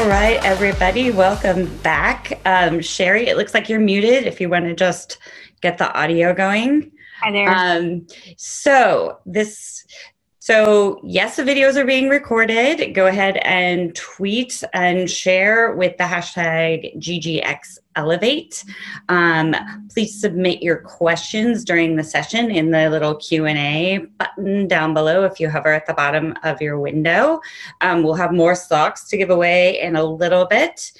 All right, everybody, welcome back. Sheri, it looks like you're muted if you want to just get the audio going. Hi there. So yes, the videos are being recorded. Go ahead and tweet and share with the hashtag GGXElevate. Please submit your questions during the session in the little Q&A button down below if you hover at the bottom of your window. We'll have more stocks to give away in a little bit.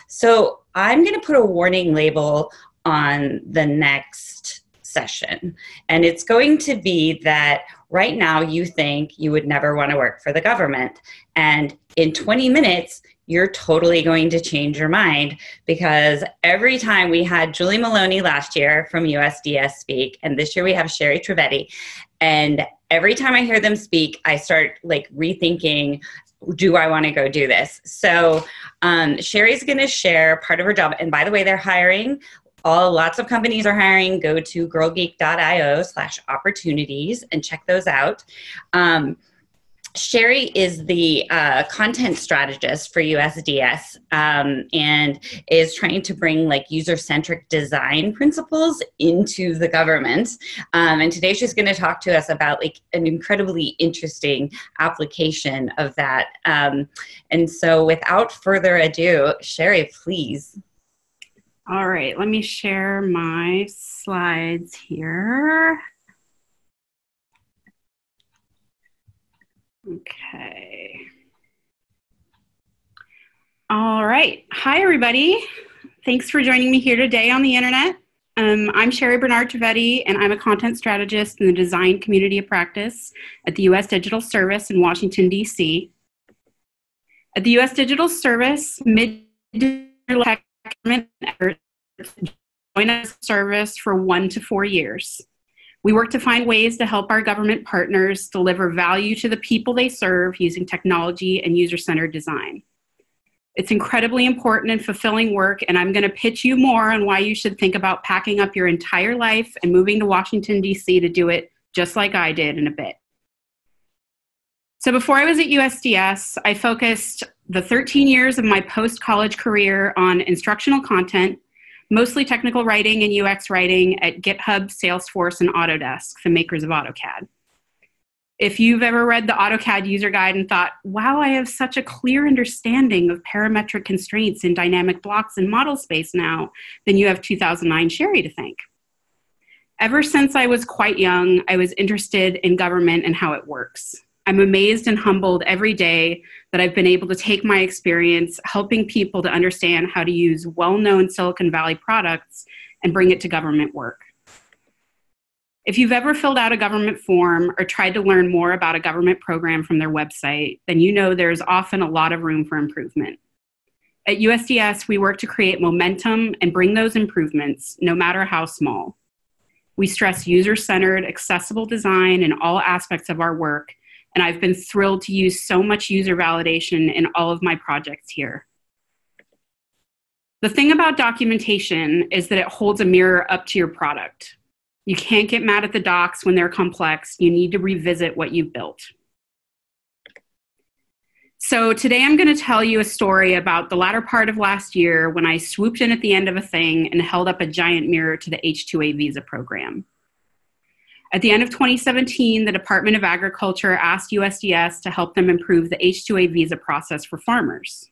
So I'm going to put a warning label on the next session, and it's going to be that right now you think you would never want to work for the government, and in 20 minutes you're totally going to change your mind, because every time we had Julie Maloney last year from USDS speak, and this year we have Sheri Trivedi, and every time I hear them speak I start like rethinking, do I want to go do this? So Sheri's going to share part of her job, and by the way, they're hiring. Lots of companies are hiring. Go to girlgeek.io/opportunities and check those out. Sheri is the content strategist for USDS and is trying to bring like user-centric design principles into the government. And today she's going to talk to us about like an incredibly interesting application of that. And so without further ado, Sheri, please. All right, let me share my slides here. Okay. All right. Hi, everybody. Thanks for joining me here today on the internet. I'm Sheri Trivedi, and I'm a content strategist in the design community of practice at the U.S. Digital Service in Washington, D.C. At the U.S. Digital Service, mid-digital tech efforts join us service for 1 to 4 years. We work to find ways to help our government partners deliver value to the people they serve using technology and user-centered design. It's incredibly important and fulfilling work, and I'm going to pitch you more on why you should think about packing up your entire life and moving to Washington, D.C. to do it just like I did in a bit. So before I was at USDS, I focused the 13 years of my post-college career on instructional content, mostly technical writing and UX writing at GitHub, Salesforce, and Autodesk, the makers of AutoCAD. If you've ever read the AutoCAD user guide and thought, wow, I have such a clear understanding of parametric constraints in dynamic blocks and model space now, then you have 2009 Sheri to thank. Ever since I was quite young, I was interested in government and how it works. I'm amazed and humbled every day that I've been able to take my experience helping people to understand how to use well-known Silicon Valley products and bring it to government work. If you've ever filled out a government form or tried to learn more about a government program from their website, then you know there's often a lot of room for improvement. At USDS, we work to create momentum and bring those improvements, no matter how small. We stress user-centered, accessible design in all aspects of our work, and I've been thrilled to use so much user validation in all of my projects here. The thing about documentation is that it holds a mirror up to your product. You can't get mad at the docs when they're complex. You need to revisit what you've built. So today I'm going to tell you a story about the latter part of last year when I swooped in at the end of a thing and held up a giant mirror to the H-2A visa program. At the end of 2017, the Department of Agriculture asked USDS to help them improve the H-2A visa process for farmers.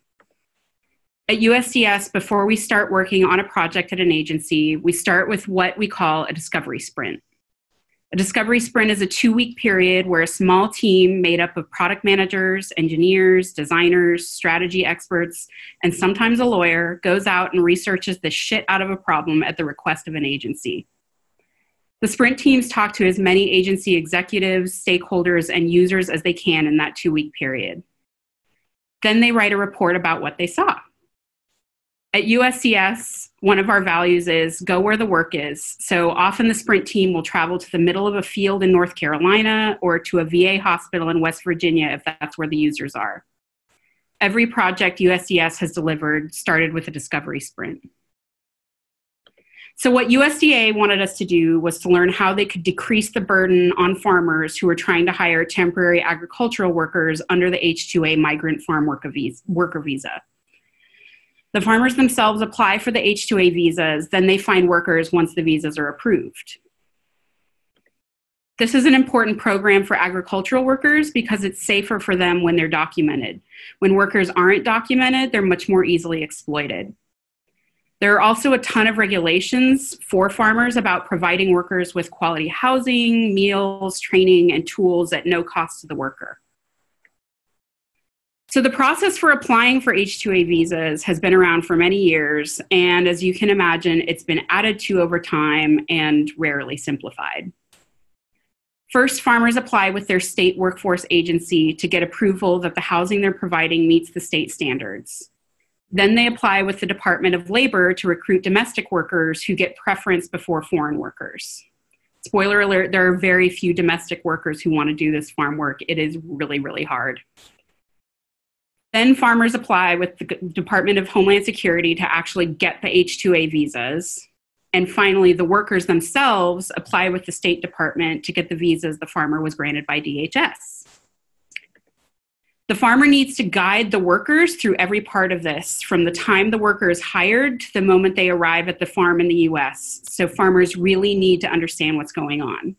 At USDS, before we start working on a project at an agency, we start with what we call a discovery sprint. A discovery sprint is a 2-week period where a small team made up of product managers, engineers, designers, strategy experts, and sometimes a lawyer goes out and researches the shit out of a problem at the request of an agency. The sprint teams talk to as many agency executives, stakeholders, and users as they can in that 2-week period. Then they write a report about what they saw. At USDS, one of our values is go where the work is. So often the sprint team will travel to the middle of a field in North Carolina or to a VA hospital in West Virginia if that's where the users are. Every project USDS has delivered started with a discovery sprint. So what USDA wanted us to do was to learn how they could decrease the burden on farmers who were trying to hire temporary agricultural workers under the H-2A migrant farm worker visa. The farmers themselves apply for the H-2A visas, then they find workers once the visas are approved. This is an important program for agricultural workers because it's safer for them when they're documented. When workers aren't documented, they're much more easily exploited. There are also a ton of regulations for farmers about providing workers with quality housing, meals, training, and tools at no cost to the worker. So the process for applying for H-2A visas has been around for many years, and as you can imagine, it's been added to over time and rarely simplified. First, farmers apply with their state workforce agency to get approval that the housing they're providing meets the state standards. Then they apply with the Department of Labor to recruit domestic workers who get preference before foreign workers. Spoiler alert, there are very few domestic workers who want to do this farm work. It is really, really hard. Then farmers apply with the Department of Homeland Security to actually get the H-2A visas. And finally, the workers themselves apply with the State Department to get the visas the farmer was granted by DHS. The farmer needs to guide the workers through every part of this, from the time the worker is hired to the moment they arrive at the farm in the US. So farmers really need to understand what's going on.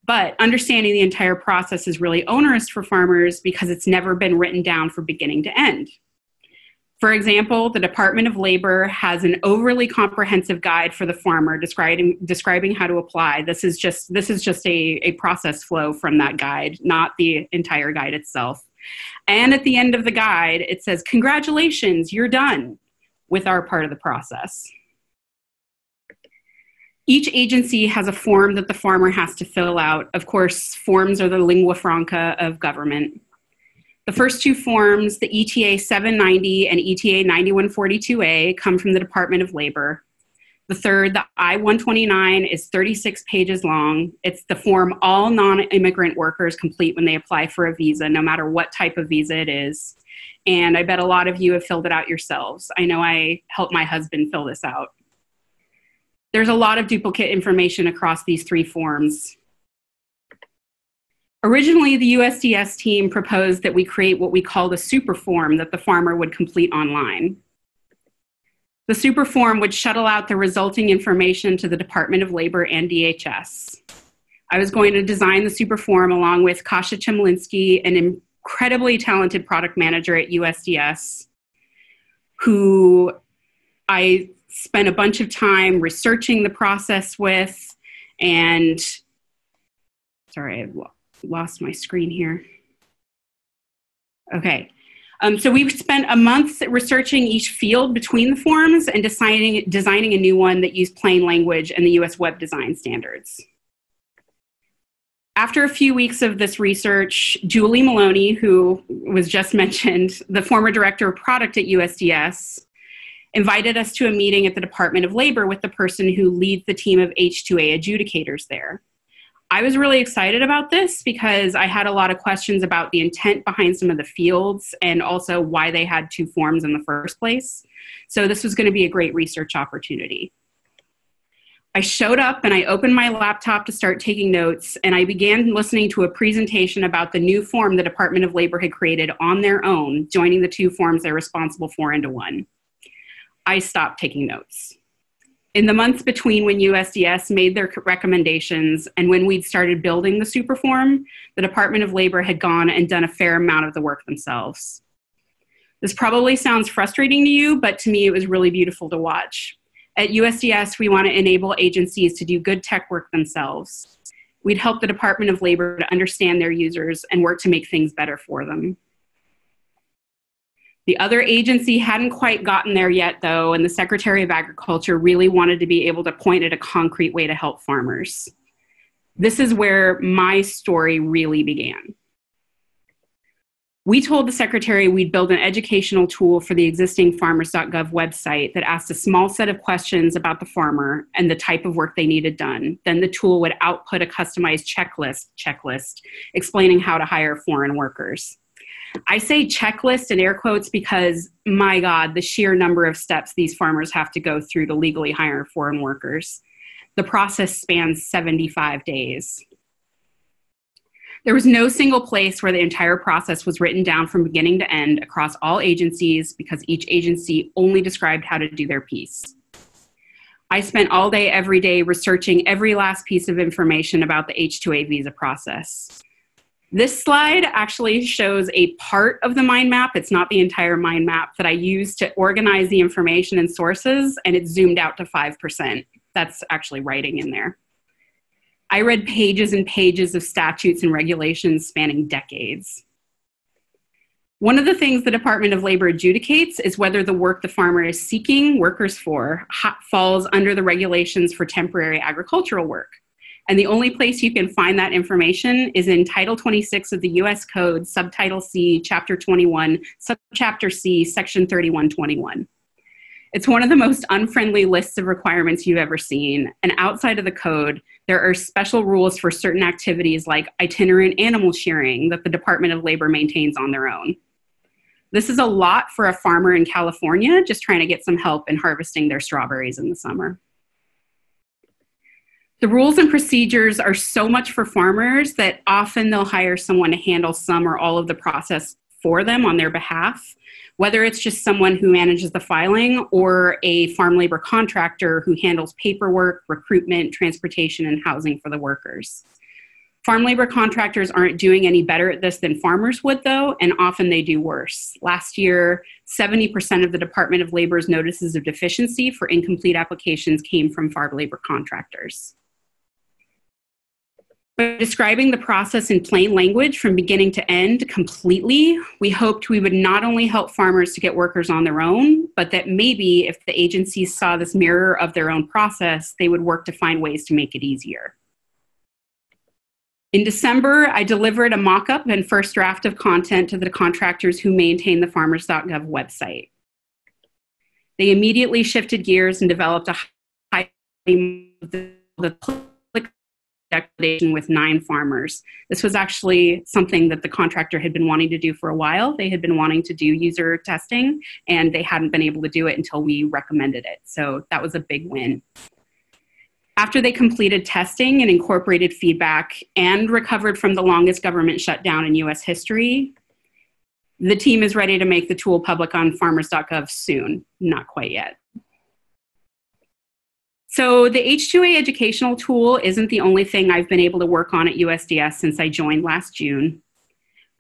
But understanding the entire process is really onerous for farmers because it's never been written down from beginning to end. For example, the Department of Labor has an overly comprehensive guide for the farmer describing how to apply. This is just a process flow from that guide, not the entire guide itself. And at the end of the guide, it says, "Congratulations, you're done with our part of the process." Each agency has a form that the farmer has to fill out. Of course, forms are the lingua franca of government. The first two forms, the ETA 790 and ETA 9142A, come from the Department of Labor. The third, the I-129, is 36 pages long. It's the form all non-immigrant workers complete when they apply for a visa, no matter what type of visa it is. And I bet a lot of you have filled it out yourselves. I know I helped my husband fill this out. There's a lot of duplicate information across these three forms. Originally, the USDS team proposed that we create what we call the super form that the farmer would complete online. The super form would shuttle out the resulting information to the Department of Labor and DHS. I was going to design the super form along with Kasia Chemlinski, an incredibly talented product manager at USDS, who I spent a bunch of time researching the process with, and sorry, I've lost my screen here. Okay. So we've spent a month researching each field between the forms and designing a new one that used plain language and the US web design standards. After a few weeks of this research, Julie Maloney, who was just mentioned, the former director of product at USDS, invited us to a meeting at the Department of Labor with the person who leads the team of H-2A adjudicators there. I was really excited about this because I had a lot of questions about the intent behind some of the fields and also why they had two forms in the first place. So this was going to be a great research opportunity. I showed up and I opened my laptop to start taking notes, and I began listening to a presentation about the new form the Department of Labor had created on their own, joining the two forms they're responsible for into one. I stopped taking notes. In the months between when USDS made their recommendations and when we'd started building the super form, the Department of Labor had gone and done a fair amount of the work themselves. This probably sounds frustrating to you, but to me it was really beautiful to watch. At USDS, we want to enable agencies to do good tech work themselves. We'd help the Department of Labor to understand their users and work to make things better for them. The other agency hadn't quite gotten there yet, though, and the Secretary of Agriculture really wanted to be able to point at a concrete way to help farmers. This is where my story really began. We told the Secretary we'd build an educational tool for the existing farmers.gov website that asked a small set of questions about the farmer and the type of work they needed done. Then the tool would output a customized checklist explaining how to hire foreign workers. I say checklist in air quotes because, my God, the sheer number of steps these farmers have to go through to legally hire foreign workers. The process spans 75 days. There was no single place where the entire process was written down from beginning to end across all agencies because each agency only described how to do their piece. I spent all day, every day researching every last piece of information about the H-2A visa process. This slide actually shows a part of the mind map. It's not the entire mind map that I used to organize the information and sources, and it's zoomed out to 5%. That's actually writing in there. I read pages and pages of statutes and regulations spanning decades. One of the things the Department of Labor adjudicates is whether the work the farmer is seeking workers for falls under the regulations for temporary agricultural work. And the only place you can find that information is in Title 26 of the U.S. Code, Subtitle C, Chapter 21, Subchapter C, Section 3121. It's one of the most unfriendly lists of requirements you've ever seen. And outside of the code, there are special rules for certain activities like itinerant animal shearing that the Department of Labor maintains on their own. This is a lot for a farmer in California just trying to get some help in harvesting their strawberries in the summer. The rules and procedures are so much for farmers that often they'll hire someone to handle some or all of the process for them on their behalf, whether it's just someone who manages the filing or a farm labor contractor who handles paperwork, recruitment, transportation, and housing for the workers. Farm labor contractors aren't doing any better at this than farmers would, though, and often they do worse. Last year, 70% of the Department of Labor's notices of deficiency for incomplete applications came from farm labor contractors. By describing the process in plain language from beginning to end completely, we hoped we would not only help farmers to get workers on their own, but that maybe if the agencies saw this mirror of their own process, they would work to find ways to make it easier. In December, I delivered a mock-up and first draft of content to the contractors who maintain the farmers.gov website. They immediately shifted gears and developed a high declaration with 9 farmers. This was actually something that the contractor had been wanting to do for a while. They had been wanting to do user testing, and they hadn't been able to do it until we recommended it. So that was a big win. After they completed testing and incorporated feedback and recovered from the longest government shutdown in US history, the team is ready to make the tool public on farmers.gov soon. Not quite yet. So the H-2A educational tool isn't the only thing I've been able to work on at USDS since I joined last June.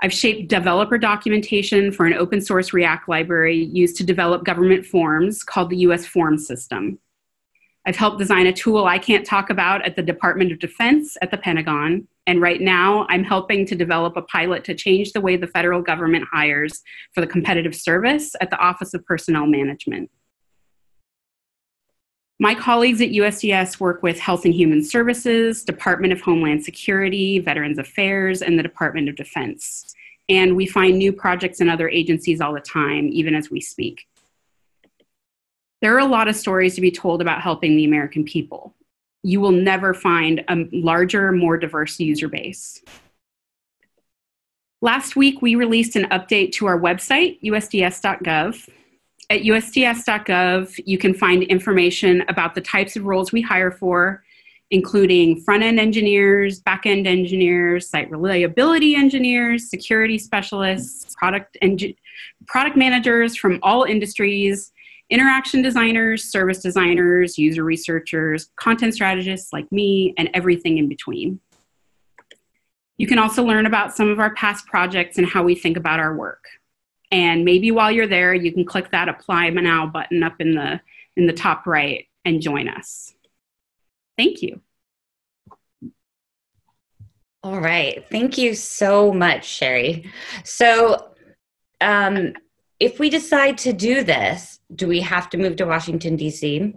I've shaped developer documentation for an open source React library used to develop government forms called the US Form System. I've helped design a tool I can't talk about at the Department of Defense at the Pentagon. And right now I'm helping to develop a pilot to change the way the federal government hires for the competitive service at the Office of Personnel Management. My colleagues at USDS work with Health and Human Services, Department of Homeland Security, Veterans Affairs, and the Department of Defense. And we find new projects in other agencies all the time, even as we speak. There are a lot of stories to be told about helping the American people. You will never find a larger, more diverse user base. Last week, we released an update to our website, usds.gov. At usds.gov, you can find information about the types of roles we hire for, including front-end engineers, back-end engineers, site reliability engineers, security specialists, product managers from all industries, interaction designers, service designers, user researchers, content strategists like me, and everything in between. You can also learn about some of our past projects and how we think about our work. And maybe while you're there, you can click that Apply Now button up in the top right and join us. Thank you. All right. Thank you so much, Sheri. So if we decide to do this, do we have to move to Washington, D.C.?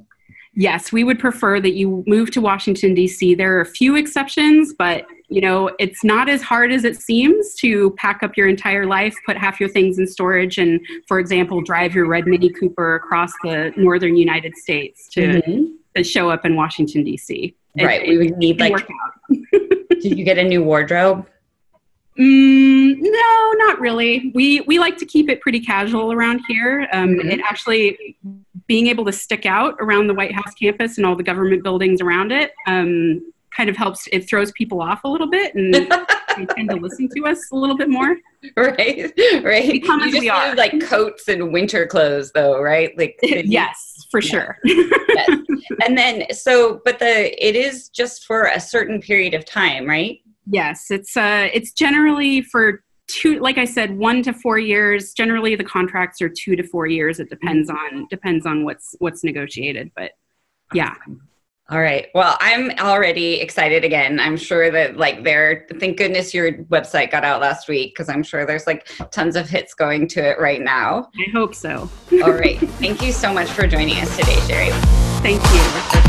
Yes, we would prefer that you move to Washington, D.C. There are a few exceptions, but you know, it's not as hard as it seems to pack up your entire life, put half your things in storage, and, for example, drive your red Mini Cooper across the northern United States to show up in Washington, D.C. Right. We would need, like, did you get a new wardrobe? No, not really. We like to keep it pretty casual around here. It actually, being able to stick out around the White House campus and all the government buildings around it kind of helps. It throws people off a little bit, and they tend to listen to us a little bit more. Right. We come as we are. Like coats and winter clothes, though, right? Like yes, for sure. Yes. And then but it is just for a certain period of time, right? Yes, it's generally for 1 to 4 years. Generally, the contracts are 2 to 4 years. It depends on what's negotiated, but yeah. All right. Well, I'm already excited again. I'm sure that thank goodness your website got out last week, because I'm sure there's tons of hits going to it right now. I hope so. All right. Thank you so much for joining us today, Sheri. Thank you.